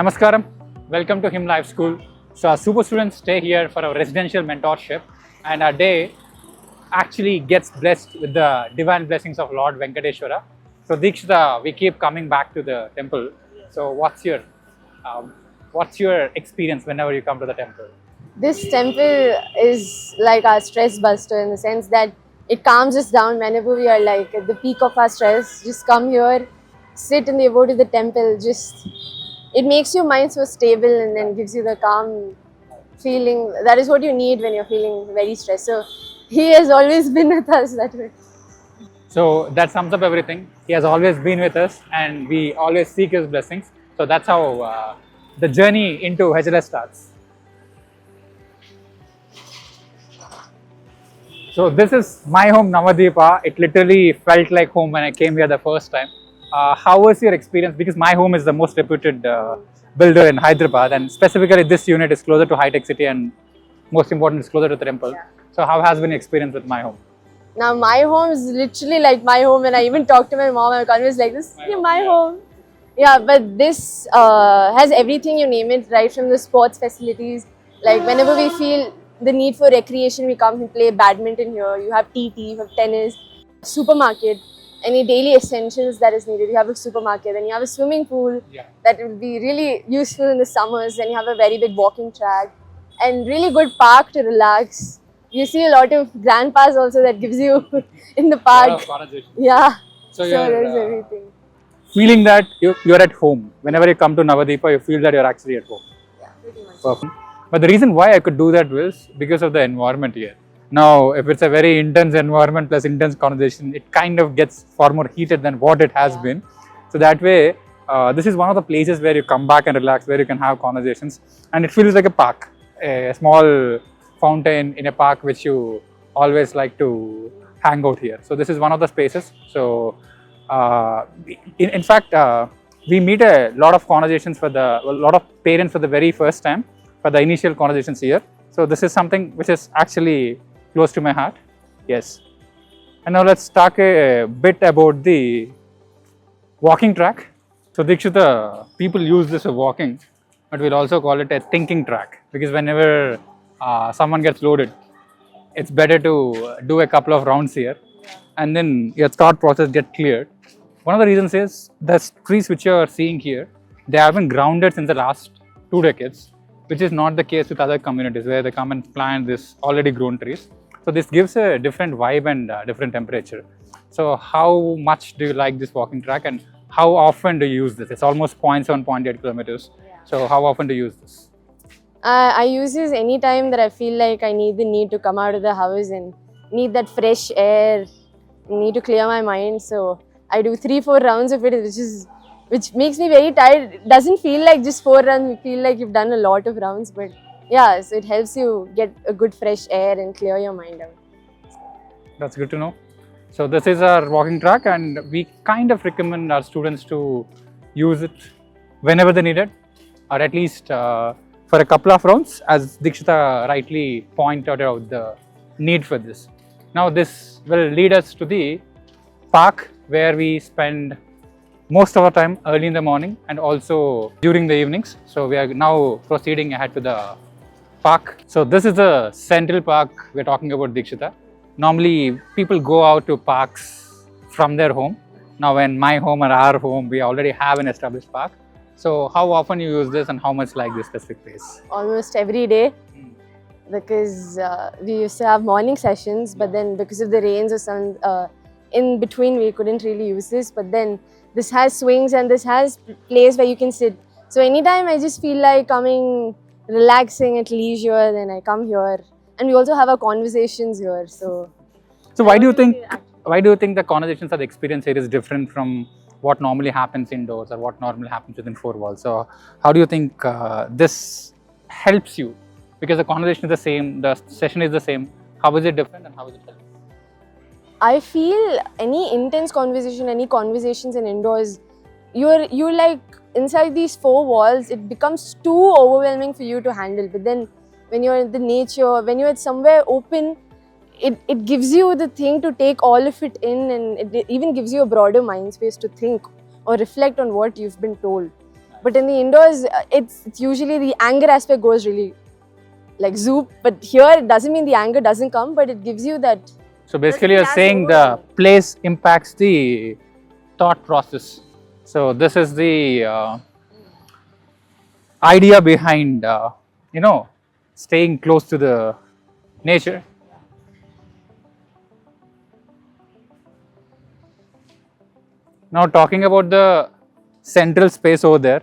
Namaskaram, welcome to Him Life School. So our super students stay here for our residential mentorship, and our day actually gets blessed with the divine blessings of Lord Venkateshwara. So Dikshita, we keep coming back to the temple. So what's your experience whenever you come to the temple? This temple is like our stress buster in the sense that it calms us down whenever we are like at the peak of our stress. Just come here, sit in the abode of the temple. It makes your mind so stable and then gives you the calm feeling. That is what you need when you're feeling very stressed. So he has always been with us that way. So that sums up everything. He has always been with us, and we always seek His blessings. So that's how the journey into HLS starts. So this is my home, Navadipa. It literally felt like home when I came here the first time. How was your experience? Because my home is the most reputed builder in Hyderabad, and specifically this unit is closer to high-tech city, and most important, it's closer to the temple. Yeah. So how has been your experience with my home? Now my home is literally like my home, and I even talk to my mom. I'm always like this. My home. Yeah, but this has everything you name it, right from the sports facilities. Like whenever we feel the need for recreation, we come and play badminton here. You have TT, you have tennis, supermarket, any daily essentials that is needed. You have a supermarket, then you have a swimming pool that will be really useful in the summers. Then you have a very big walking track and really good park to relax. You see a lot of grandpas also that gives you in the park. Yeah. So there's everything. Feeling that you're at home. Whenever you come to Navadipa, you feel that you're actually at home. Yeah, pretty much. Perfect. But the reason why I could do that was because of the environment here. Now, if it's a very intense environment plus intense conversation, it kind of gets far more heated than what it has been. So that way, this is one of the places where you come back and relax, where you can have conversations. And it feels like a park, a small fountain in a park which you always like to hang out here. So this is one of the spaces. So in fact, we meet a lot of conversations a lot of parents for the very first time for the initial conversations here. So this is something which is actually close to my heart. Yes. And now let's talk a bit about the walking track. So Dikshita, people use this for walking, but we'll also call it a thinking track, because whenever someone gets loaded, it's better to do a couple of rounds here, and then your thought process get cleared. One of the reasons is the trees which you are seeing here, they have been grounded since the last 2 decades, which is not the case with other communities where they come and plant this already grown trees. So this gives a different vibe and different temperature. So how much do you like this walking track, and how often do you use this? It's almost 0.7, 0.8 kilometers. So how often do you use this? I use this anytime that I feel like I need to come out of the house and need that fresh air, need to clear my mind. So I do 3-4 rounds of it, which makes me very tired. It doesn't feel like just 4 runs. You feel like you've done a lot of rounds, but yeah, so it helps you get a good fresh air and clear your mind out. That's good to know. So this is our walking track, and we kind of recommend our students to use it whenever they need it, or at least for a couple of rounds, as Dikshita rightly pointed out the need for this. Now this will lead us to the park, where we spend most of our time early in the morning and also during the evenings. So we are now proceeding ahead to the park. So this is the central park we're talking about, Dikshita. Normally people go out to parks from their home. Now in my home or our home, we already have an established park. So how often you use this, and how much like this specific place? Almost every day, because we used to have morning sessions, but then because of the rains or some in between, we couldn't really use this. But then this has swings and this has place where you can sit. So anytime I just feel like coming, relaxing at leisure, then I come here. And we also have our conversations here. So why do you think the conversations or the experience here is different from what normally happens indoors or what normally happens within 4 walls? So how do you think this helps you? Because the conversation is the same, the session is the same. How is it different, and how is it helpful? I feel any intense conversation, any conversations in indoors, you're like inside these 4 walls, it becomes too overwhelming for you to handle. But then when you're in the nature, when you're somewhere open, it gives you the thing to take all of it in, and it even gives you a broader mind space to think or reflect on what you've been told. But in the indoors, it's usually the anger aspect goes really like zoop. But here it doesn't mean the anger doesn't come, but it gives you that. So basically, you're That's saying the place impacts the thought process. So this is the idea behind, staying close to the nature. Now talking about the central space over there.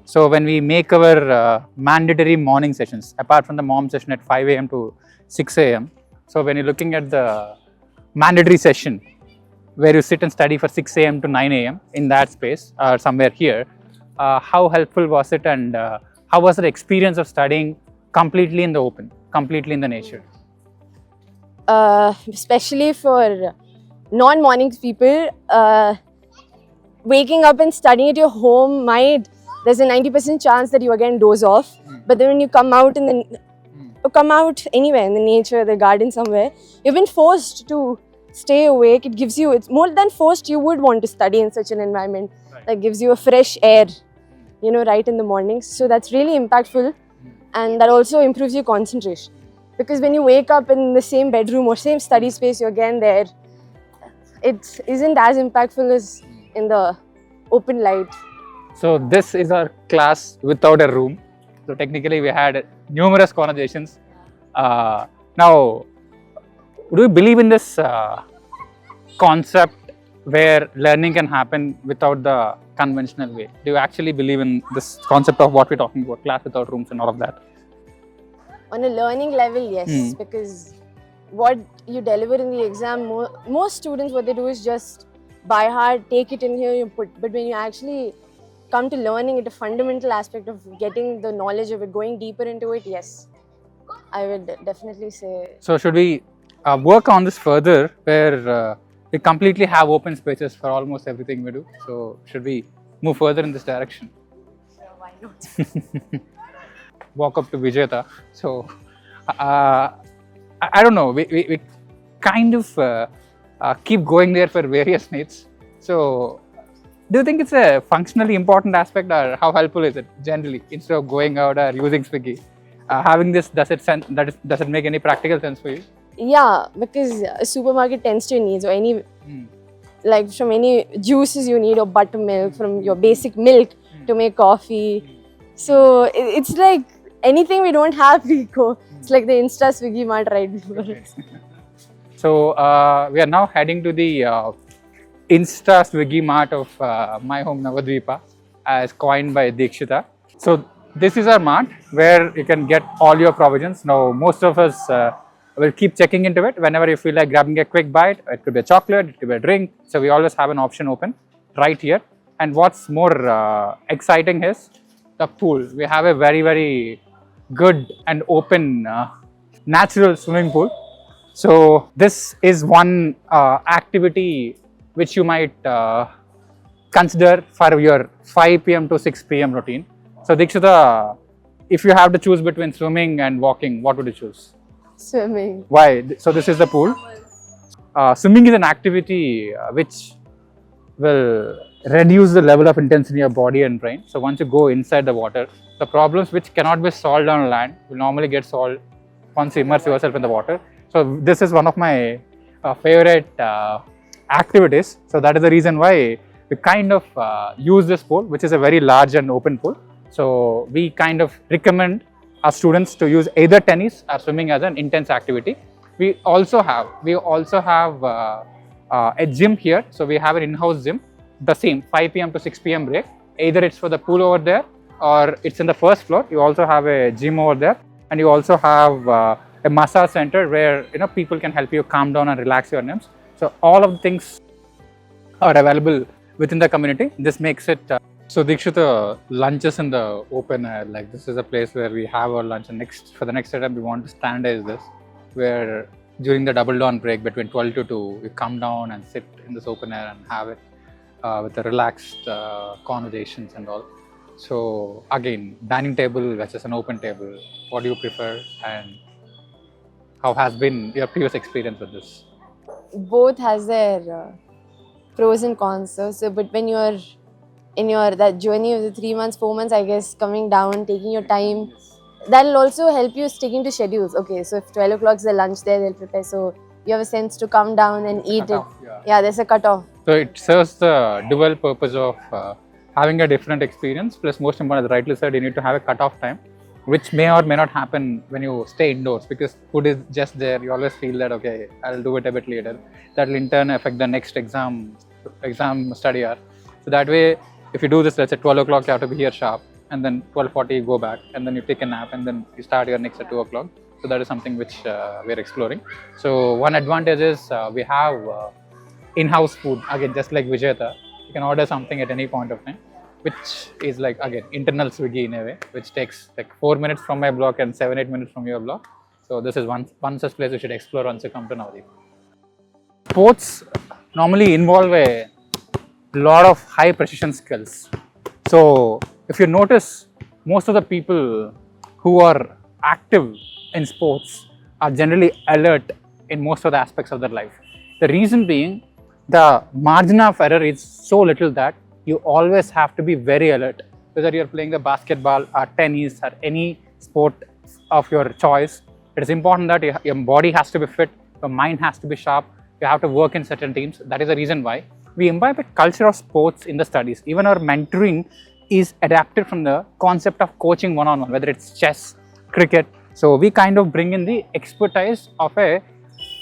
So when we make our mandatory morning sessions, apart from the mom session at 5 a.m. to 6 a.m. So when you're looking at the mandatory session, where you sit and study for 6 a.m. to 9 a.m. in that space or somewhere here, how helpful was it, and how was the experience of studying completely in the open, completely in the nature? Especially for non-morning people, waking up and studying at your home there's a 90% chance that you again doze off. But then when you come out come out anywhere in the nature, the garden somewhere, you've been forced to stay awake. It gives you, it's more than forced, you would want to study in such an environment. Right. That gives you a fresh air, right in the mornings. So that's really impactful, and that also improves your concentration. Because when you wake up in the same bedroom or same study space, you're again there, it isn't as impactful as in the open light. So this is our class without a room. So technically we had numerous conversations. Now, do you believe in this concept where learning can happen without the conventional way? Do you actually believe in this concept of what we're talking about, class without rooms and all of that? On a learning level, yes, because what you deliver in the exam, most students, what they do is just by heart, take it in here, you put. But when you actually come to learning it, a fundamental aspect of getting the knowledge of it, going deeper into it, yes, I would definitely say. So should we work on this further, where we completely have open spaces for almost everything we do? So should we move further in this direction? Sure, why not? Walk up to Vijayata. So I don't know, we kind of keep going there for various needs. So do you think it's a functionally important aspect, or how helpful is it generally, instead of going out or using Swiggy? Having this, does it make any practical sense for you? Yeah, because a supermarket tends to need, or any like from any juices you need, or buttermilk, from your basic milk to make coffee. So it's like anything we don't have, we go. It's like the Insta Swiggy Mart right before us. So we are now heading to the Insta Swiggy Mart of my home Navadvipa, as coined by Dikshita. So this is our mart where you can get all your provisions. Now most of us will keep checking into it whenever you feel like grabbing a quick bite. It could be a chocolate, it could be a drink. So we always have an option open right here. And what's more exciting is the pool. We have a very, very good and open natural swimming pool. So this is one activity which you might consider for your 5 p.m. to 6 p.m. routine. So Dikshita, if you have to choose between swimming and walking, what would you choose? Swimming. Why? So this is the pool. Swimming is an activity which will reduce the level of intensity in your body and brain. So once you go inside the water, the problems which cannot be solved on land will normally get solved once you immerse yourself in the water. So this is one of my favorite activities. So that is the reason why we kind of use this pool, which is a very large and open pool. So we kind of recommend our students to use either tennis or swimming as an intense activity. We also have a gym here. So we have an in-house gym, the same 5 p.m. to 6 p.m. break. Either it's for the pool over there or it's in the first floor. You also have a gym over there, and you also have a massage center where people can help you calm down and relax your nerves. So all of the things are available within the community. This makes it so Dikshita, lunches in the open air, like this is a place where we have our lunch, and for the next setup we want to standardize this, where during the double dawn break between 12 to 2 we come down and sit in this open air and have it with the relaxed conversations and all. So again, dining table versus an open table, what do you prefer, and how has been your previous experience with this? Both has their pros and cons. So but when you're in your that journey of the 3 months, 4 months, I guess, coming down, taking your time. That'll also help you sticking to schedules. Okay, so if 12 o'clock is the lunch there, they'll prepare. So you have a sense to come down and eat it. Yeah, there's a cutoff. So it serves the dual purpose of having a different experience. Plus, most important, as rightly said, you need to have a cutoff time, which may or may not happen when you stay indoors, because food is just there. You always feel that, okay, I'll do it a bit later. That will in turn affect the next exam study hour. So that way, if you do this, let's say 12 o'clock, you have to be here sharp, and then 12:40 you go back, and then you take a nap, and then you start your next at 2 o'clock. So that is something which we're exploring. So one advantage is we have in-house food. Again, just like Vijayata, you can order something at any point of time, which is like, again, internal Swiggy in a way, which takes like 4 minutes from my block and 7-8 minutes from your block. So this is one such place you should explore once you come to Navadip. Sports normally involve a lot of high precision skills. So if you notice, most of the people who are active in sports are generally alert in most of the aspects of their life. The reason being, the margin of error is so little that you always have to be very alert. Whether you're playing the basketball or tennis or any sport of your choice, it is important that your body has to be fit, your mind has to be sharp, you have to work in certain teams. That is the reason why we imbibe a culture of sports in the studies. Even our mentoring is adapted from the concept of coaching one-on-one, whether it's chess, cricket. So we kind of bring in the expertise of a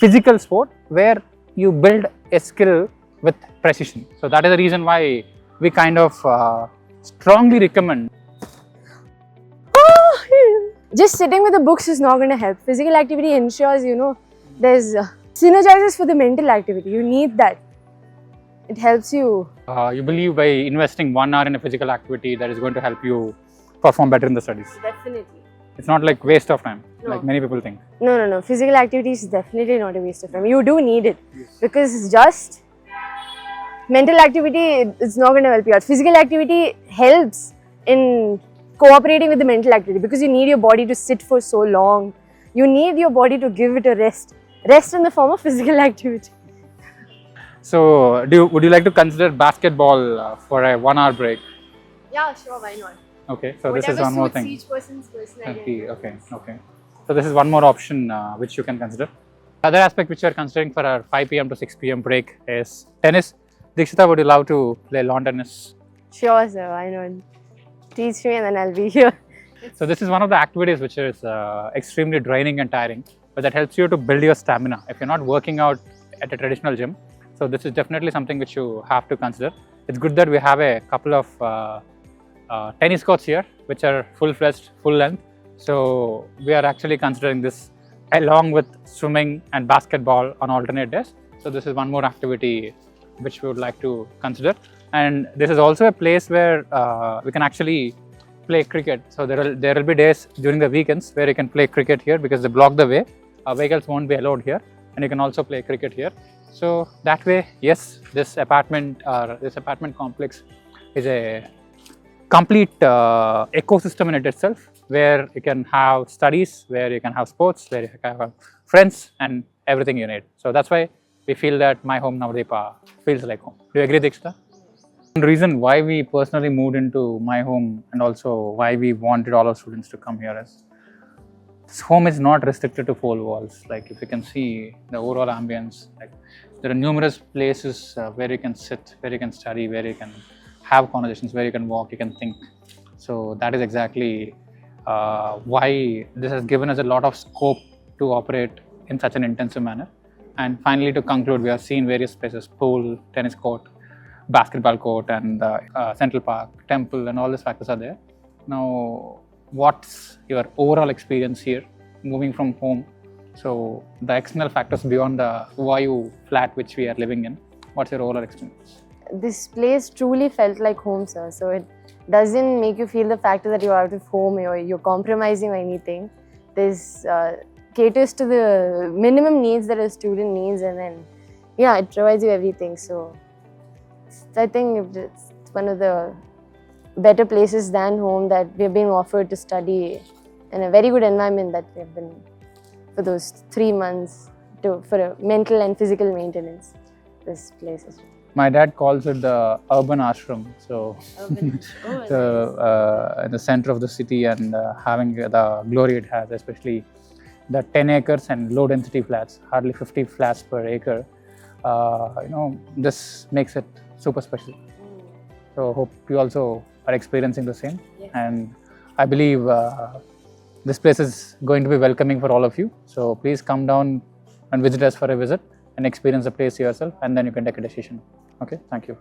physical sport where you build a skill with precision. So that is the reason why we kind of strongly recommend. Just sitting with the books is not going to help. Physical activity ensures, there's synergizes for the mental activity. You need that. It helps you. You believe by investing 1 hour in a physical activity that is going to help you perform better in the studies? Definitely. It's not like waste of time, No. like many people think. No. Physical activity is definitely not a waste of time. You do need it, because it's just mental activity, it's not going to help you out. Physical activity helps in cooperating with the mental activity, because you need your body to sit for so long. You need your body to give it a rest. Rest in the form of physical activity. So would you like to consider basketball for a 1 hour break? Yeah, sure, why not? Okay, so this is one more thing. Each person's personality. Okay. So this is one more option which you can consider. Other aspect which you are considering for our 5 p.m. to 6 p.m. break is tennis. Dikshita, would you love to play lawn tennis? Sure, sir, why not? Teach me and then I'll be here. So this is one of the activities which is extremely draining and tiring, but that helps you to build your stamina if you're not working out at a traditional gym. So this is definitely something which you have to consider. It's good that we have a couple of tennis courts here, which are full-fledged, full length. So we are actually considering this along with swimming and basketball on alternate days. So this is one more activity which we would like to consider. And this is also a place where we can actually play cricket. So there will be days during the weekends where you can play cricket here, because they block the way. Vehicles won't be allowed here, and you can also play cricket here. So that way, yes, this apartment complex is a complete ecosystem in it itself, where you can have studies, where you can have sports, where you can have friends and everything you need. So that's why we feel that my home Navadip feels like home. Do you agree, Dikshita? One reason why we personally moved into my home, and also why we wanted all our students to come here, is this home is not restricted to 4 walls. Like, if you can see the overall ambience, like there are numerous places where you can sit, where you can study, where you can have conversations, where you can walk, you can think. So that is exactly why this has given us a lot of scope to operate in such an intensive manner. And finally, to conclude, we have seen various places: pool, tennis court, basketball court, and Central Park, temple, and all these factors are there. Now, what's your overall experience here, moving from home? So the external factors beyond the Vayu flat which we are living in, what's your overall experience? This place truly felt like home, sir. So it doesn't make you feel the fact that you're out of home or you're compromising or anything. This caters to the minimum needs that a student needs, and then, yeah, it provides you everything. So I think it's one of the better places than home that we're being offered to study in a very good environment that we've been for those 3 months for a mental and physical maintenance. This place is My dad calls it the urban ashram. So, Urban. Oh, so nice. in the center of the city, and having the glory it has, especially the 10 acres and low density flats, hardly 50 flats per acre. This makes it super special. Mm. So hope you also are experiencing the same. Yes. And I believe this place is going to be welcoming for all of you. So please come down and visit us for a visit and experience the place yourself, and then you can take a decision. Okay, thank you.